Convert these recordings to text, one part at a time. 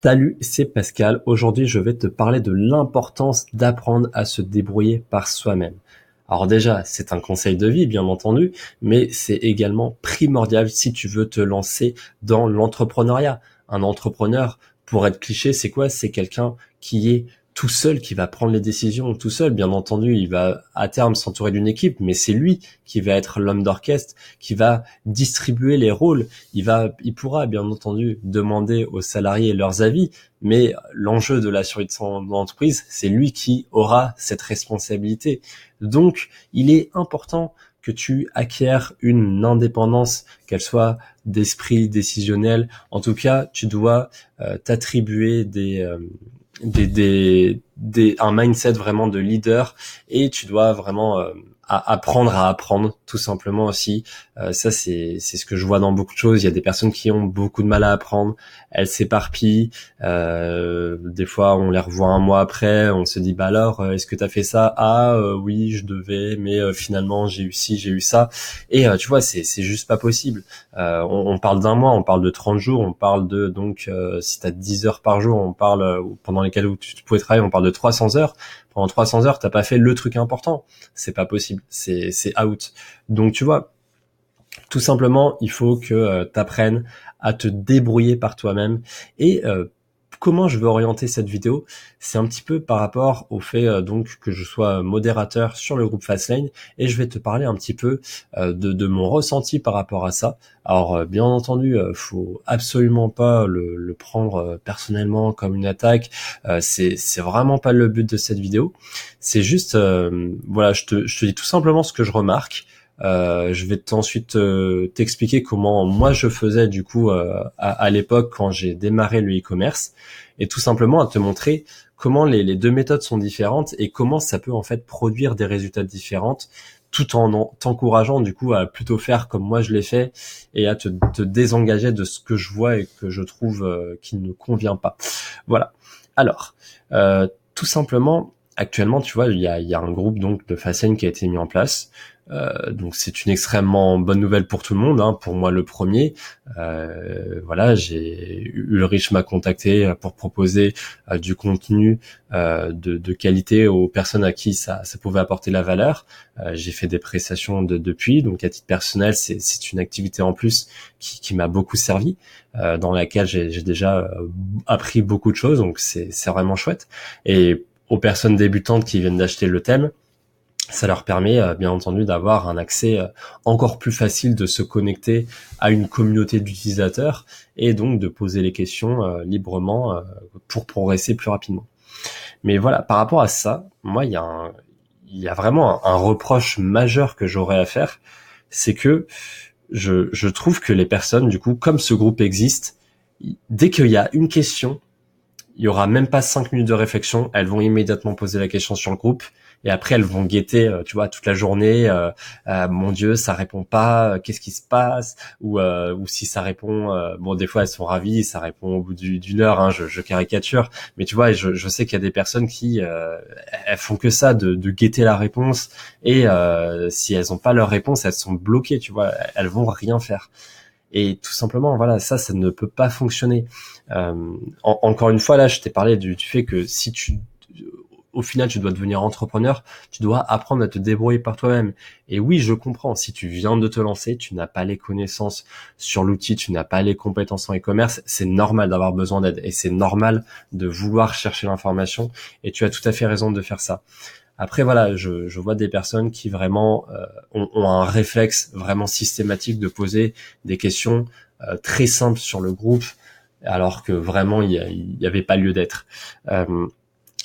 Salut, c'est Pascal. Aujourd'hui, je vais te parler de l'importance d'apprendre à se débrouiller par soi-même. Alors déjà, c'est un conseil de vie, bien entendu, mais c'est également primordial si tu veux te lancer dans l'entrepreneuriat. Un entrepreneur, pour être cliché, c'est quoi? C'est quelqu'un qui est tout seul, qui va prendre les décisions tout seul. Bien entendu, il va à terme s'entourer d'une équipe, mais c'est lui qui va être l'homme d'orchestre, qui va distribuer les rôles. Il pourra bien entendu demander aux salariés leurs avis, mais l'enjeu de la survie de son entreprise, c'est lui qui aura cette responsabilité. Donc, il est important que tu acquières une indépendance, qu'elle soit d'esprit décisionnel. En tout cas, tu dois t'attribuer un mindset vraiment de leader, et tu dois vraiment apprendre à apprendre, tout simplement aussi. Ça, c'est ce que je vois dans beaucoup de choses. Il y a des personnes qui ont beaucoup de mal à apprendre, elles s'éparpillent. Des fois, on les revoit un mois après, on se dit bah alors, est-ce que t'as fait ça? Oui, je devais, mais finalement j'ai eu ci, j'ai eu ça. Et tu vois, c'est juste pas possible. On parle d'un mois, on parle de 30 jours, on parle de si t'as 10 heures par jour, on parle pendant lesquelles tu pouvais travailler, on parle de 300 heures. Pendant 300 heures, t'as pas fait le truc important. C'est pas possible. C'est out. Donc tu vois, tout simplement, il faut que tu apprennes à te débrouiller par toi-même. Et comment je veux orienter cette vidéo, c'est un petit peu par rapport au fait donc que je sois modérateur sur le groupe Fastlane, et je vais te parler un petit peu de mon ressenti par rapport à ça. Alors bien entendu, faut absolument pas le prendre personnellement comme une attaque. C'est vraiment pas le but de cette vidéo. C'est juste voilà, je te dis tout simplement ce que je remarque. Je vais ensuite t'expliquer comment moi je faisais du coup à l'époque quand j'ai démarré le e-commerce, et tout simplement à te montrer comment les deux méthodes sont différentes et comment ça peut en fait produire des résultats différents, tout en t'encourageant du coup à plutôt faire comme moi je l'ai fait, et à te désengager de ce que je vois et que je trouve qui ne convient pas. Voilà. Alors, tout simplement, actuellement, tu vois, il y a un groupe donc de Fastlane qui a été mis en place. Donc c'est une extrêmement bonne nouvelle pour tout le monde, hein, pour moi le premier. Voilà, Ulrich m'a contacté pour proposer du contenu de qualité aux personnes à qui ça pouvait apporter la valeur. J'ai fait des prestations depuis, donc à titre personnel, c'est une activité en plus qui m'a beaucoup servi, dans laquelle j'ai déjà appris beaucoup de choses, donc c'est vraiment chouette. Et aux personnes débutantes qui viennent d'acheter le thème, ça leur permet bien entendu d'avoir un accès encore plus facile, de se connecter à une communauté d'utilisateurs, et donc de poser les questions librement pour progresser plus rapidement. Mais voilà, par rapport à ça, moi il y a vraiment un reproche majeur que j'aurais à faire, c'est que je trouve que les personnes, du coup, comme ce groupe existe, dès qu'il y a une question, il y aura même pas 5 minutes de réflexion, elles vont immédiatement poser la question sur le groupe, et après elles vont guetter, tu vois, toute la journée. Mon Dieu, ça répond pas, qu'est-ce qui se passe? Ou si ça répond, bon, des fois elles sont ravies, ça répond au bout d'une heure, hein, je caricature, mais tu vois, je sais qu'il y a des personnes qui elles font que ça, de guetter la réponse, et si elles ont pas leur réponse, elles sont bloquées, tu vois, elles vont rien faire. Et tout simplement, voilà, ça ne peut pas fonctionner. Encore une fois, là, je t'ai parlé du fait que si au final, tu dois devenir entrepreneur, tu dois apprendre à te débrouiller par toi-même. Et oui, je comprends, si tu viens de te lancer, tu n'as pas les connaissances sur l'outil, tu n'as pas les compétences en e-commerce, c'est normal d'avoir besoin d'aide, et c'est normal de vouloir chercher l'information, et tu as tout à fait raison de faire ça. Après voilà, je vois des personnes qui vraiment ont un réflexe vraiment systématique de poser des questions très simples sur le groupe, alors que vraiment il y avait pas lieu d'être.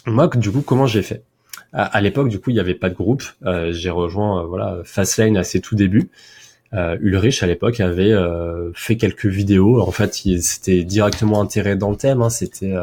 Moi, du coup, comment j'ai fait? À l'époque, du coup, il y avait pas de groupe. J'ai rejoint voilà Fastlane à ses tout débuts. Ulrich à l'époque avait fait quelques vidéos. En fait, il s'était directement intégré dans le thème, hein. C'était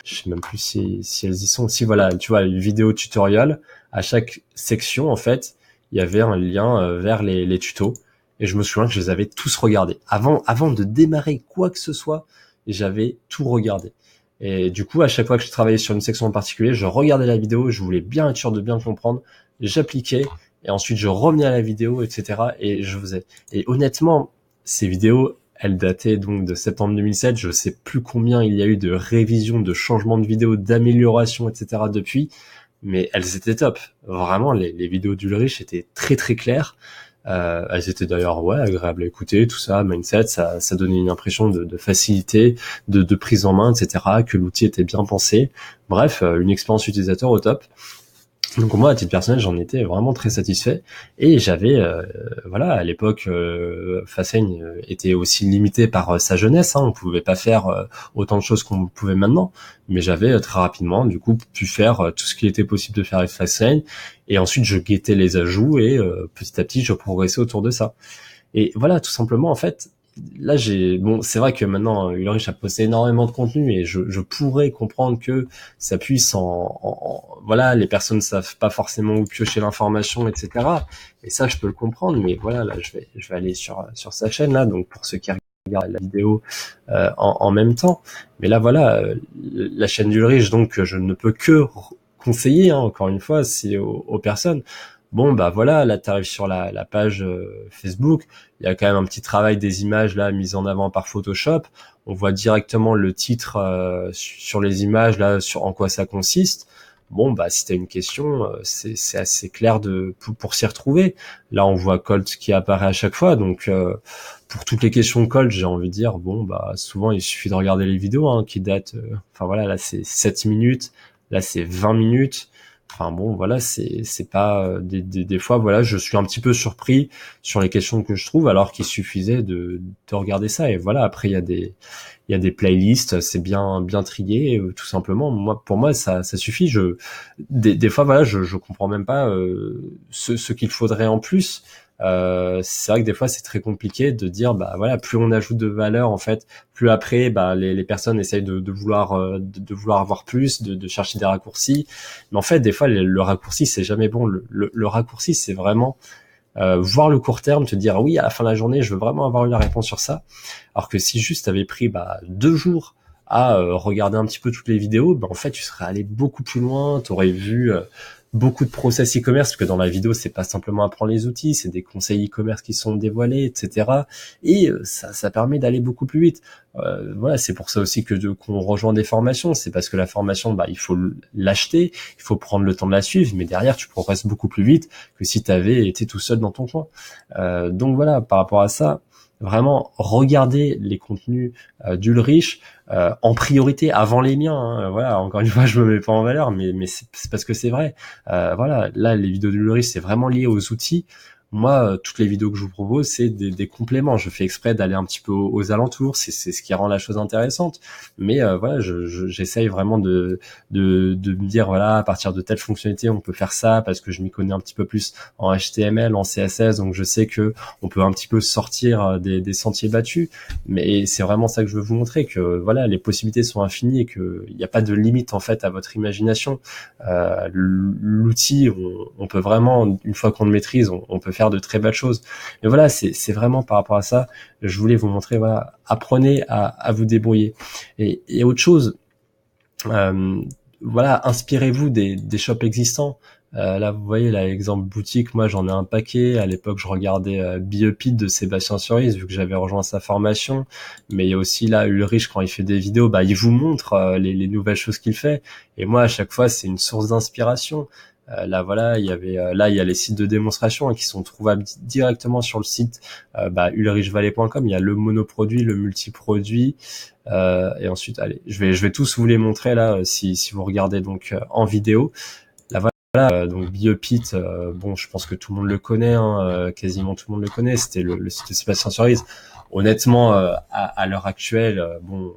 je sais même plus si elles y sont. Si voilà, tu vois, une vidéo tutoriel, à chaque section, en fait, il y avait un lien vers les tutos. Et je me souviens que je les avais tous regardés. Avant de démarrer quoi que ce soit, j'avais tout regardé. Et du coup, à chaque fois que je travaillais sur une section en particulier, je regardais la vidéo, je voulais bien être sûr de bien comprendre, j'appliquais, et ensuite je revenais à la vidéo, etc. Et je faisais. Et honnêtement, ces vidéos, Elle datait donc de septembre 2007. Je sais plus combien il y a eu de révisions, de changements de vidéos, d'améliorations, etc. depuis, mais elles étaient top. Vraiment, les vidéos d'Ulrich étaient très très claires. Elles étaient d'ailleurs agréables à écouter, tout ça, mindset, ça donnait une impression de facilité, de prise en main, etc. Que l'outil était bien pensé. Bref, une expérience utilisateur au top. Donc moi, à titre personnel, j'en étais vraiment très satisfait, et j'avais, à l'époque, Fastlane était aussi limité par sa jeunesse, hein, on pouvait pas faire autant de choses qu'on pouvait maintenant, mais j'avais très rapidement, du coup, pu faire tout ce qui était possible de faire avec Fastlane, et ensuite je guettais les ajouts, et petit à petit, je progressais autour de ça. Et voilà, tout simplement, en fait, là, c'est vrai que maintenant, Ulrich a posté énormément de contenu, et je pourrais comprendre que ça puisse voilà, les personnes savent pas forcément où piocher l'information, etc. Et ça, je peux le comprendre, mais voilà, là, je vais aller sur sa chaîne, là, donc pour ceux qui regardent la vidéo en même temps. Mais là, voilà, la chaîne d'Ulrich, donc, je ne peux que conseiller, hein, encore une fois, c'est aux personnes. Bon, bah voilà, là t'arrives sur la page Facebook, il y a quand même un petit travail des images là mises en avant par Photoshop. On voit directement le titre sur les images là, sur en quoi ça consiste. Bon, bah si t'as une question, c'est assez clair pour s'y retrouver. Là, on voit Colt qui apparaît à chaque fois, donc pour toutes les questions Colt, j'ai envie de dire, bon, bah souvent il suffit de regarder les vidéos qui datent. Enfin voilà, là c'est 7 minutes, là c'est 20 minutes. Enfin bon, voilà, c'est pas des fois, voilà, je suis un petit peu surpris sur les questions que je trouve, alors qu'il suffisait de regarder ça. Et voilà, après il y a des playlists, c'est bien trié, tout simplement. Moi, pour moi, ça suffit. Des fois, voilà, je comprends même pas ce qu'il faudrait en plus. C'est vrai que des fois c'est très compliqué de dire, bah voilà, plus on ajoute de valeur, en fait, plus après bah les personnes essayent de vouloir de vouloir avoir plus, de chercher des raccourcis. Mais en fait, des fois le raccourci c'est jamais bon. Le raccourci, c'est vraiment voir le court terme, te dire oui, à la fin de la journée je veux vraiment avoir une réponse sur ça, alors que si juste t'avais pris 2 jours à regarder un petit peu toutes les vidéos, bah en fait tu serais allé beaucoup plus loin, t'aurais vu beaucoup de process e-commerce, parce que dans la vidéo c'est pas simplement apprendre les outils, c'est des conseils e-commerce qui sont dévoilés, etc. Et ça permet d'aller beaucoup plus vite. Voilà, c'est pour ça aussi qu'on rejoint des formations, c'est parce que la formation, bah il faut l'acheter, il faut prendre le temps de la suivre, mais derrière tu progresses beaucoup plus vite que si tu avais été tout seul dans ton coin. Donc voilà, par rapport à ça, vraiment regarder les contenus d'Ulrich en priorité avant les miens, hein. Voilà, encore une fois, je me mets pas en valeur, mais c'est parce que c'est vrai. Voilà, là les vidéos d'Ulrich, c'est vraiment lié aux outils. Moi, toutes les vidéos que je vous propose, c'est des compléments. Je fais exprès d'aller un petit peu aux alentours. C'est ce qui rend la chose intéressante. Mais voilà, j'essaye vraiment de me dire, voilà, à partir de telle fonctionnalité, on peut faire ça parce que je m'y connais un petit peu plus en HTML, en CSS, donc je sais que on peut un petit peu sortir des sentiers battus. Mais c'est vraiment ça que je veux vous montrer, que voilà, les possibilités sont infinies et que il n'y a pas de limite en fait à votre imagination. L'outil, on peut vraiment, une fois qu'on le maîtrise, on peut faire de très belles choses. Mais voilà, c'est vraiment par rapport à ça, je voulais vous montrer, voilà, apprenez à vous débrouiller. Et autre chose, voilà, inspirez-vous des shops existants. Là, vous voyez, là, exemple boutique, moi, j'en ai un paquet. À l'époque, je regardais Biopit de Sébastien Cerise, vu que j'avais rejoint sa formation. Mais il y a aussi, là, Ulrich, quand il fait des vidéos, bah, il vous montre les nouvelles choses qu'il fait. Et moi, à chaque fois, c'est une source d'inspiration. Là, voilà, il y avait, là, il y a les sites de démonstration qui sont trouvables directement sur le site ulrichvalet.com. Il y a le monoproduit, le multiproduit, et ensuite, allez, je vais tous vous les montrer là, si vous regardez donc en vidéo. Là, voilà, donc Biopit, bon, je pense que tout le monde le connaît, hein, quasiment tout le monde le connaît. C'était le site de Sébastien Cerise. Honnêtement, à l'heure actuelle, bon,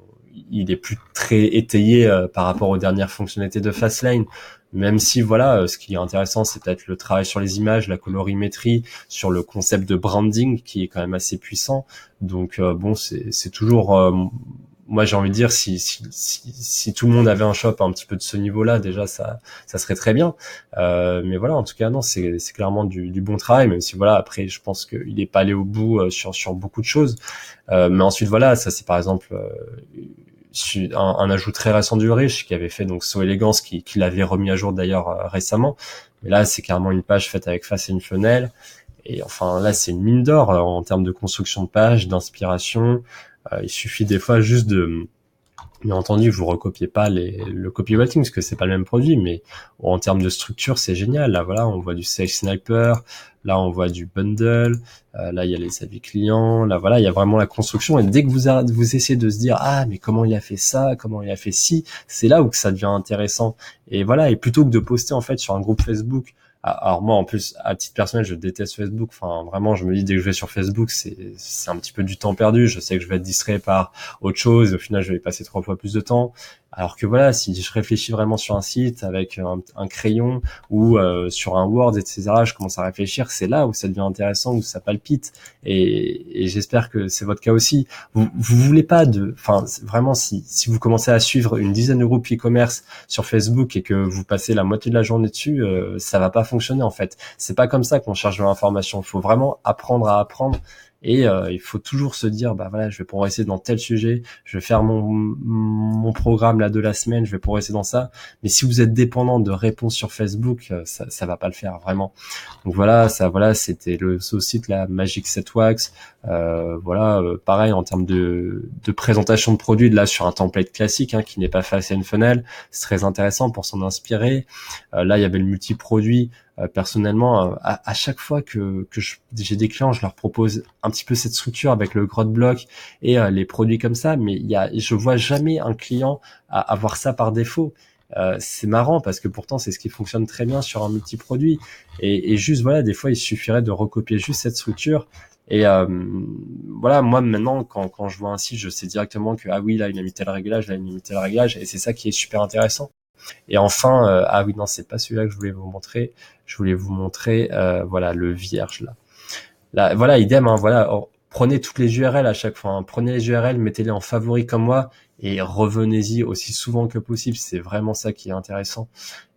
il est plus très étayé par rapport aux dernières fonctionnalités de Fastlane. Même si voilà, ce qui est intéressant, c'est peut-être le travail sur les images, la colorimétrie, sur le concept de branding qui est quand même assez puissant. Donc bon, c'est toujours, moi j'ai envie de dire, si tout le monde avait un shop un petit peu de ce niveau-là, déjà ça serait très bien. Mais voilà, en tout cas non, c'est clairement du bon travail. Même si voilà, après je pense qu'il est pas allé au bout sur beaucoup de choses. Mais ensuite voilà, ça c'est par exemple un ajout très récent d'Ulrich qui avait fait donc So Elegance, qui l'avait remis à jour d'ailleurs récemment. Mais là, c'est carrément une page faite avec Face et une Funnel. Et enfin là, c'est une mine d'or en termes de construction de page, d'inspiration. Il suffit des fois juste de, bien entendu, vous recopiez pas le copywriting parce que c'est pas le même produit, mais en termes de structure, c'est génial. Là, voilà, on voit du Sales Sniper, là, on voit du bundle, là, il y a les avis clients, là, voilà, il y a vraiment la construction. Et dès que vous essayez de se dire, ah, mais comment il a fait ça, comment il a fait ci, c'est là où que ça devient intéressant. Et voilà, et plutôt que de poster en fait sur un groupe Facebook. Alors moi, en plus, à titre personnel, je déteste Facebook. Enfin, vraiment, je me dis dès que je vais sur Facebook, c'est un petit peu du temps perdu. Je sais que je vais être distrait par autre chose. Et au final, je vais y passer 3 fois plus de temps. Alors que voilà, si je réfléchis vraiment sur un site avec un crayon ou sur un Word, etc., je commence à réfléchir. C'est là où ça devient intéressant, où ça palpite. Et j'espère que c'est votre cas aussi. Vous voulez pas enfin, vraiment, si vous commencez à suivre une dizaine de groupes e-commerce sur Facebook et que vous passez la moitié de la journée dessus, ça va pas fonctionner en fait. C'est pas comme ça qu'on cherche de l'information. Il faut vraiment apprendre à apprendre. Et il faut toujours se dire, bah voilà, je vais progresser dans tel sujet, je vais faire mon programme là de la semaine, je vais progresser dans ça. Mais si vous êtes dépendant de réponses sur Facebook, ça va pas le faire vraiment. Donc voilà, c'était ce site là, Magic Set Wax. Pareil en termes de présentation de produits, là sur un template classique qui n'est pas Fast and Funnel, c'est très intéressant pour s'en inspirer. Là, il y avait le multi-produit. Personnellement, à chaque fois que j'ai des clients, je leur propose un petit peu cette structure avec le gros bloc et les produits comme ça, mais je vois jamais un client avoir ça par défaut. C'est marrant parce que pourtant c'est ce qui fonctionne très bien sur un multi-produit et juste voilà, des fois il suffirait de recopier juste cette structure et voilà, moi maintenant quand je vois un site, je sais directement que ah oui là il a mis tel réglage, là il a mis tel réglage et c'est ça qui est super intéressant. Et enfin, ah oui, non, c'est pas celui-là que je voulais vous montrer. Je voulais vous montrer, voilà, le vierge là. Là, voilà, idem, voilà. Prenez toutes les URL à chaque fois. Prenez les URL, mettez-les en favori comme moi et revenez-y aussi souvent que possible. C'est vraiment ça qui est intéressant.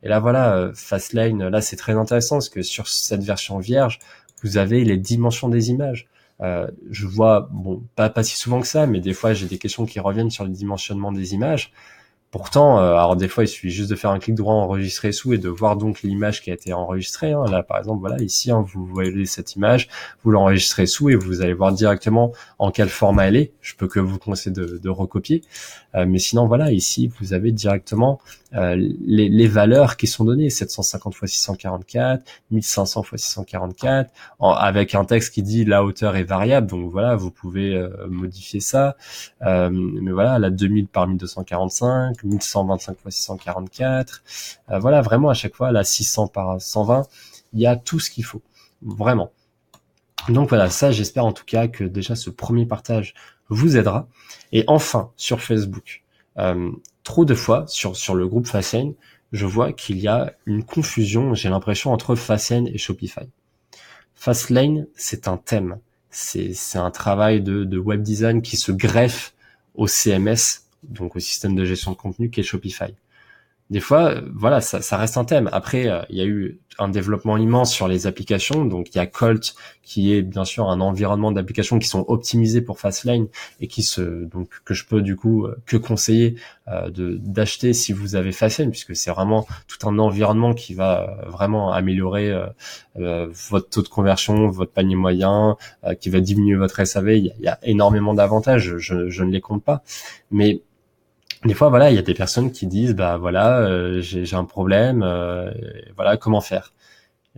Et là, voilà, Fastlane, là, c'est très intéressant parce que sur cette version vierge, vous avez les dimensions des images. Je vois, bon, pas si souvent que ça, mais des fois, j'ai des questions qui reviennent sur le dimensionnement des images. Pourtant, alors des fois, il suffit juste de faire un clic droit enregistrer sous et de voir donc l'image qui a été enregistrée. Là, par exemple, voilà, ici, vous voyez cette image, vous l'enregistrez sous et vous allez voir directement en quel format elle est. Je peux que vous conseiller de recopier. Mais sinon, voilà, ici, vous avez directement les valeurs qui sont données, 750 x 644, 1500 x 644, avec un texte qui dit la hauteur est variable. Donc voilà, vous pouvez modifier ça. Mais voilà, la 2000 par 1245, 1125 x 644. Voilà, vraiment à chaque fois, la 600 par 120, il y a tout ce qu'il faut. Vraiment. Donc voilà, ça, j'espère en tout cas que déjà ce premier partage vous aidera. Et enfin, sur Facebook, trop de fois, sur le groupe Fastlane, je vois qu'il y a une confusion, j'ai l'impression, entre Fastlane et Shopify. Fastlane, c'est un thème. C'est un travail de web design qui se greffe au CMS, donc au système de gestion de contenu qui est Shopify. Des fois, voilà, ça reste un thème. Après, il y a eu un développement immense sur les applications. Donc, il y a Colt, qui est bien sûr un environnement d'applications qui sont optimisés pour Fastlane et donc que je peux du coup que conseiller d'acheter si vous avez Fastlane, puisque c'est vraiment tout un environnement qui va vraiment améliorer votre taux de conversion, votre panier moyen, qui va diminuer votre SAV. Il y a énormément d'avantages. Je ne les compte pas, mais des fois, voilà, il y a des personnes qui disent, bah voilà, j'ai un problème, voilà, comment faire?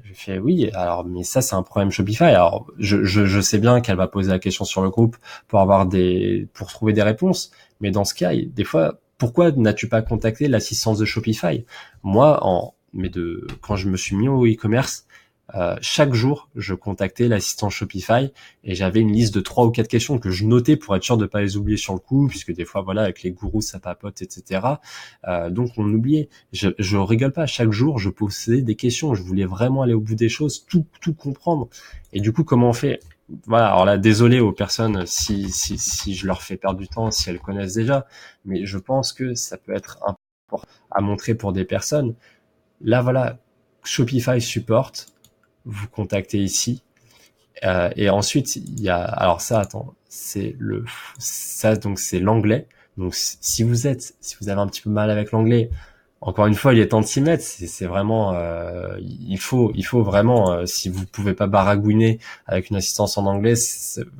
Je fais oui, alors mais ça c'est un problème Shopify. Alors je sais bien qu'elle va poser la question sur le groupe pour trouver des réponses, mais dans ce cas, des fois, pourquoi n'as-tu pas contacté l'assistance de Shopify? Moi, quand je me suis mis au e-commerce, chaque jour, je contactais l'assistant Shopify et j'avais une liste de 3 ou 4 questions que je notais pour être sûr de pas les oublier sur le coup, puisque des fois, voilà, avec les gourous, ça papote, etc. Donc, on oubliait. Je rigole pas. Chaque jour, je posais des questions. Je voulais vraiment aller au bout des choses, tout comprendre. Et du coup, comment on fait? Voilà. Alors là, désolé aux personnes si je leur fais perdre du temps, si elles connaissent déjà, mais je pense que ça peut être important à montrer pour des personnes. Là, voilà, Shopify Support. Vous contactez ici et ensuite il y a alors ça attends donc c'est l'anglais. Donc si vous avez un petit peu mal avec l'anglais, Encore une fois, il est temps de s'y mettre. C'est vraiment, il faut vraiment, si vous pouvez pas baragouiner avec une assistance en anglais,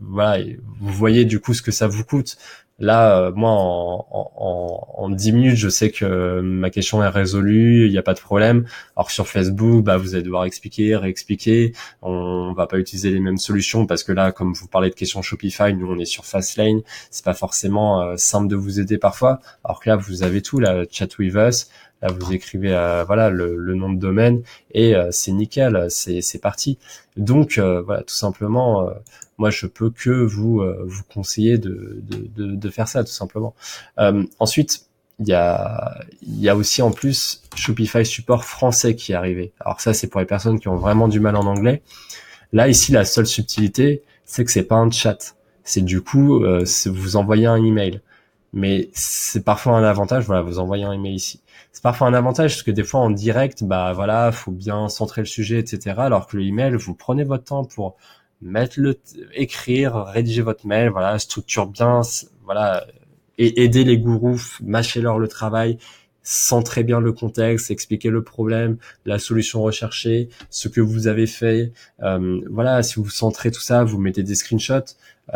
voilà, vous voyez du coup ce que ça vous coûte. Là, moi, en 10 minutes, je sais que ma question est résolue, il n'y a pas de problème. Alors que sur Facebook, bah, vous allez devoir expliquer, réexpliquer. On va pas utiliser les mêmes solutions parce que là, comme vous parlez de questions Shopify, nous on est sur Fastlane, c'est pas forcément simple de vous aider parfois. Alors que là, vous avez tout, là, Chat with Us. Là, vous écrivez voilà le nom de domaine et c'est nickel, c'est parti. Donc voilà, tout simplement, moi je peux que vous conseiller de faire ça, tout simplement. Ensuite, il y a aussi en plus Shopify support français qui est arrivé. Alors ça, c'est pour les personnes qui ont vraiment du mal en anglais. Là, ici, la seule subtilité, c'est que c'est pas un chat. C'est du coup, c'est vous envoyez un email. Mais c'est parfois un avantage, voilà, vous envoyez un email ici. C'est parfois un avantage parce que des fois en direct, bah voilà, faut bien centrer le sujet, etc. Alors que le email, vous prenez votre temps pour écrire, rédiger votre mail, voilà, structure bien, voilà, et aider les gourous, mâcher leur le travail, centrer bien le contexte, expliquer le problème, la solution recherchée, ce que vous avez fait. Voilà, si vous centrez tout ça, vous mettez des screenshots,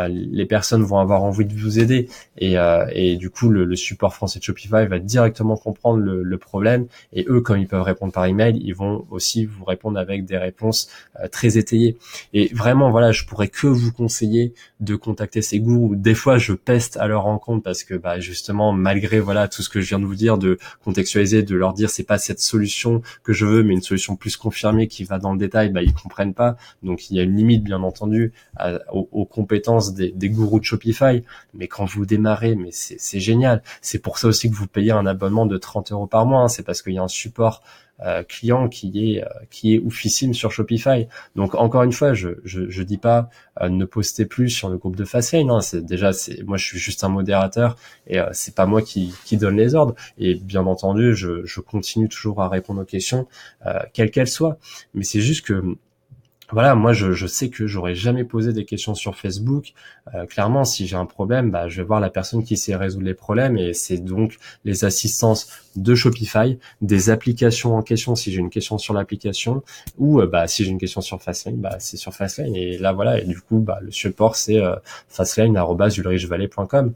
les personnes vont avoir envie de vous aider et du coup le support français de Shopify va directement comprendre le problème et eux, comme ils peuvent répondre par email, ils vont aussi vous répondre avec des réponses très étayées. Et vraiment, voilà, je pourrais que vous conseiller de contacter ces gourous. Des fois, je peste à leur rencontre parce que bah justement, malgré voilà tout ce que je viens de vous dire, de contextualiser, de leur dire c'est pas cette solution que je veux, mais une solution plus confirmée qui va dans le détail, bah ils comprennent pas. Donc il y a une limite, bien entendu, aux compétences des gourous de Shopify. Mais quand vous démarrez, mais c'est génial. C'est pour ça aussi que vous payez un abonnement de 30 € par mois. Hein. C'est parce qu'il y a un support client qui est oufissime sur Shopify. Donc encore une fois, je dis pas ne postez plus sur le groupe de Fastlane. Hein. C'est moi je suis juste un modérateur et c'est pas moi qui donne les ordres. Et bien entendu, je continue toujours à répondre aux questions quelles qu'elles soient. Mais c'est juste que voilà, moi je sais que j'aurais jamais posé des questions sur Facebook. Clairement, si j'ai un problème, bah, je vais voir la personne qui sait résoudre les problèmes et c'est donc les assistances de Shopify, des applications en question si j'ai une question sur l'application ou bah si j'ai une question sur Fastlane, bah c'est sur Fastlane et là voilà et du coup bah le support c'est fastlane@ulrichevalley.com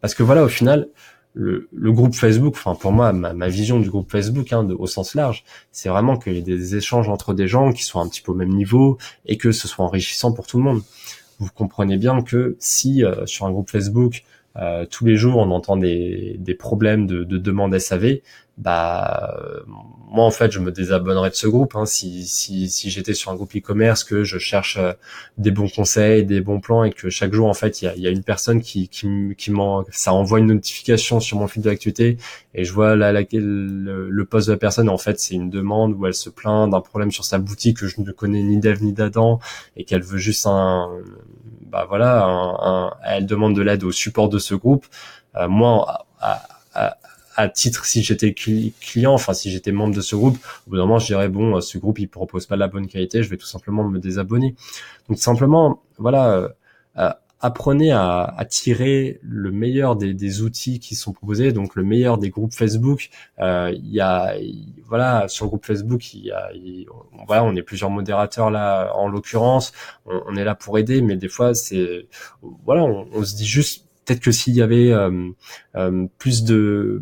parce que voilà au final le groupe Facebook, enfin pour moi ma vision du groupe Facebook au sens large, c'est vraiment qu'il y ait des échanges entre des gens qui soient un petit peu au même niveau et que ce soit enrichissant pour tout le monde. Vous comprenez bien que si sur un groupe Facebook tous les jours on entend des problèmes de demande SAV, bah moi en fait je me désabonnerais de ce groupe si j'étais sur un groupe e-commerce que je cherche des bons conseils, des bons plans et que chaque jour en fait il y a une personne qui ça envoie une notification sur mon fil d'actualité et je vois le post de la personne en fait c'est une demande où elle se plaint d'un problème sur sa boutique que je ne connais ni d'Ève ni d'Adam et qu'elle veut juste elle demande de l'aide au support de ce groupe. Moi, à titre, si j'étais client, enfin si j'étais membre de ce groupe, au bout d'un moment, je dirais bon, ce groupe il propose pas de la bonne qualité, je vais tout simplement me désabonner. Donc simplement, voilà, apprenez à tirer le meilleur des outils qui sont proposés, donc le meilleur des groupes Facebook. Voilà, sur le groupe Facebook, voilà, on est plusieurs modérateurs là, en l'occurrence, on est là pour aider, mais des fois voilà, on se dit juste peut-être que s'il y avait plus de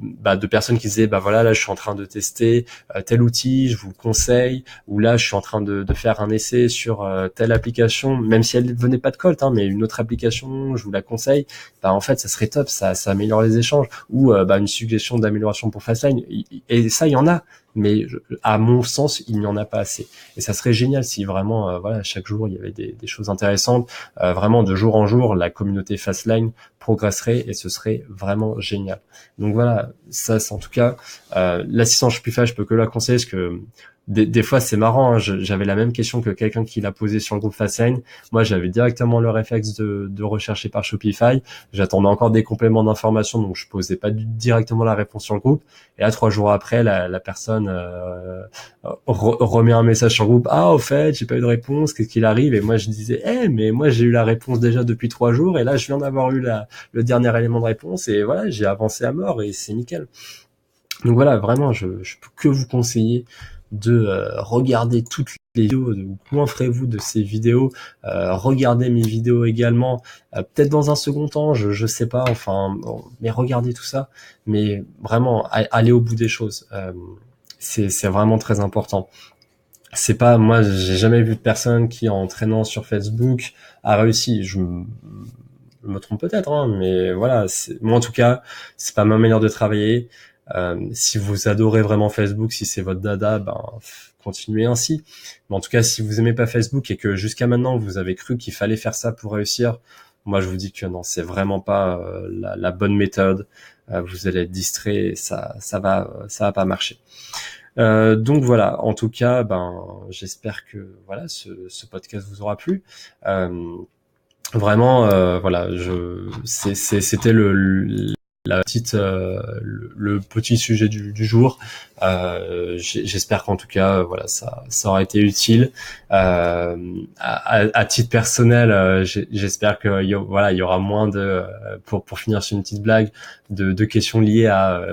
personnes qui disaient voilà là je suis en train de tester tel outil, je vous le conseille, ou là je suis en train de faire un essai sur telle application, même si elle venait pas de Colt, mais une autre application, je vous la conseille, en fait ça serait top, ça améliore les échanges, ou une suggestion d'amélioration pour Fastlane, et ça il y en a, mais à mon sens il n'y en a pas assez, et ça serait génial si vraiment voilà chaque jour il y avait des choses intéressantes, vraiment de jour en jour la communauté Fastlane progresserait et ce serait vraiment génial. Donc voilà, ça c'est en tout cas l'assistant Shopify, je peux que la conseiller parce que des fois c'est marrant, j'avais la même question que quelqu'un qui l'a posé sur le groupe Fastlane. Moi j'avais directement le réflexe de rechercher par Shopify, j'attendais encore des compléments d'information donc je posais pas directement la réponse sur le groupe, et là 3 jours après la personne remet un message sur le groupe, au fait j'ai pas eu de réponse, qu'est-ce qu'il arrive, et moi je disais mais moi j'ai eu la réponse déjà depuis 3 jours et là je viens d'avoir eu le dernier élément de réponse et voilà j'ai avancé à mort et c'est nickel. Donc voilà, vraiment, je peux que vous conseiller de regarder toutes les vidéos, goinfrez-vous de ces vidéos, regardez mes vidéos également, peut-être dans un second temps, je sais pas, enfin, bon, mais regardez tout ça, mais vraiment, allez au bout des choses, c'est vraiment très important. C'est pas, moi, j'ai jamais vu de personne qui, en traînant sur Facebook, a réussi. Je me trompe peut-être, hein, mais voilà, moi en tout cas, c'est pas ma manière de travailler. Si vous adorez vraiment Facebook, si c'est votre dada, ben continuez ainsi. Mais en tout cas, si vous aimez pas Facebook et que jusqu'à maintenant vous avez cru qu'il fallait faire ça pour réussir, moi je vous dis que non, c'est vraiment pas la bonne méthode. Vous allez être distrait, ça va pas marcher. Donc voilà, en tout cas, ben j'espère que voilà ce podcast vous aura plu. Euh, Vraiment, voilà, c'était la petite, le petit sujet du jour. J'espère qu'en tout cas, voilà, ça aura été utile. À titre personnel, j'espère que voilà, il y aura moins de, pour finir sur une petite blague, de questions liées à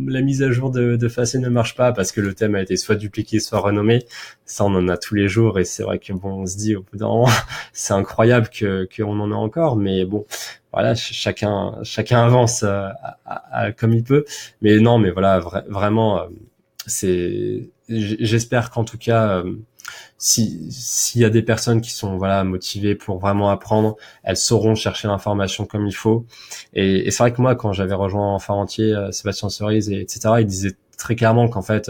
la mise à jour de Facé ne marche pas parce que le thème a été soit dupliqué, soit renommé. Ça, on en a tous les jours et c'est vrai que bon, on se dit au bout d'un moment, c'est incroyable qu'on en a encore, mais bon, voilà, chacun avance comme il peut. Mais non, mais voilà, vraiment, j'espère qu'en tout cas, s'il y a des personnes qui sont voilà motivées pour vraiment apprendre, elles sauront chercher l'information comme il faut. Et c'est vrai que moi, quand j'avais rejoint Enfant Entier, Sébastien Cerise et etc., il disait très clairement qu'en fait,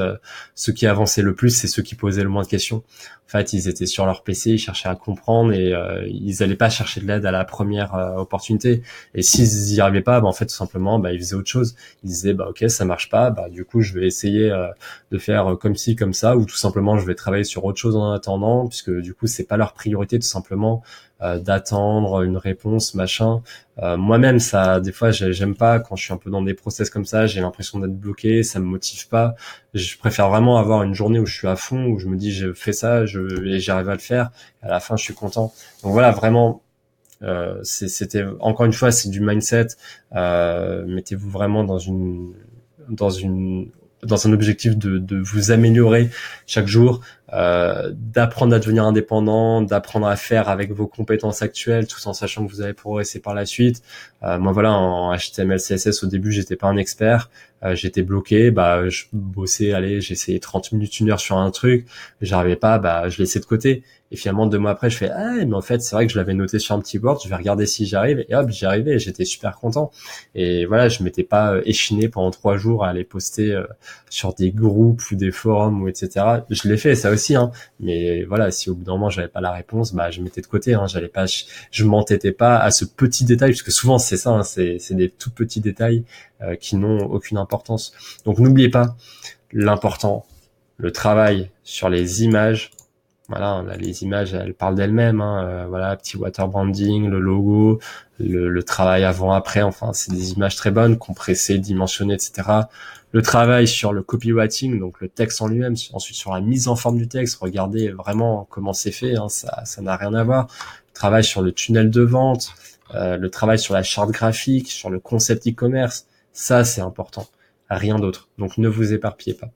ceux qui avançaient le plus, c'est ceux qui posaient le moins de questions. En fait, ils étaient sur leur PC, ils cherchaient à comprendre et ils allaient pas chercher de l'aide à la première opportunité. Et s'ils y arrivaient pas, bah, en fait, tout simplement, bah, ils faisaient autre chose. Ils disaient, bah ok, ça marche pas, bah du coup, je vais essayer de faire comme ci, comme ça, ou tout simplement, je vais travailler sur autre chose en attendant, puisque du coup, c'est pas leur priorité, tout simplement, d'attendre une réponse, machin. Moi-même, ça, des fois, j'aime pas quand je suis un peu dans des process comme ça. J'ai l'impression d'être bloqué, ça me motive pas. Je préfère vraiment avoir une journée où je suis à fond, où je me dis, je fais ça, et j'arrive à le faire. À la fin, je suis content. Donc voilà, vraiment. C'était encore une fois, c'est du mindset. Mettez-vous vraiment dans une dans un objectif de vous améliorer chaque jour, d'apprendre à devenir indépendant, d'apprendre à faire avec vos compétences actuelles, tout en sachant que vous allez progresser par la suite. Moi voilà, en HTML, CSS au début, j'étais pas un expert, j'étais bloqué, bah je bossais, allez, j'essayais 30 minutes, une heure sur un truc, j'arrivais pas, bah je laissais de côté. Et finalement 2 mois après, je fais ah mais en fait c'est vrai que je l'avais noté sur un petit board, je vais regarder si j'arrive et hop j'y arrivais, et j'étais super content. Et voilà, je m'étais pas échiné pendant 3 jours à aller poster sur des groupes ou des forums ou etc. Je l'ai fait ça aussi, hein. Mais voilà, si au bout d'un moment j'avais pas la réponse, bah je mettais de côté, hein. J'allais pas, je m'entêtais pas à ce petit détail, parce que souvent c'est ça, hein, c'est des tout petits détails qui n'ont aucune importance. Donc n'oubliez pas l'important, le travail sur les images. Voilà, là, les images, elles parlent d'elles-mêmes, hein. Voilà, petit waterbranding, le logo, le travail avant-après. Enfin, c'est des images très bonnes, compressées, dimensionnées, etc. Le travail sur le copywriting, donc le texte en lui-même. Ensuite, sur la mise en forme du texte, regardez vraiment comment c'est fait. Hein, ça n'a rien à voir. Le travail sur le tunnel de vente, le travail sur la charte graphique, sur le concept e-commerce. Ça, c'est important. Rien d'autre. Donc, ne vous éparpillez pas.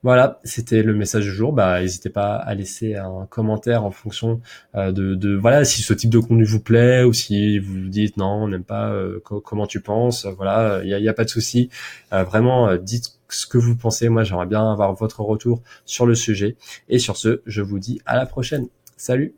Voilà, c'était le message du jour. Bah, n'hésitez pas à laisser un commentaire en fonction de voilà, si ce type de contenu vous plaît ou si vous vous dites non, on n'aime pas comment tu penses. Voilà, il y a pas de souci. Vraiment, dites ce que vous pensez. Moi, j'aimerais bien avoir votre retour sur le sujet. Et sur ce, je vous dis à la prochaine. Salut!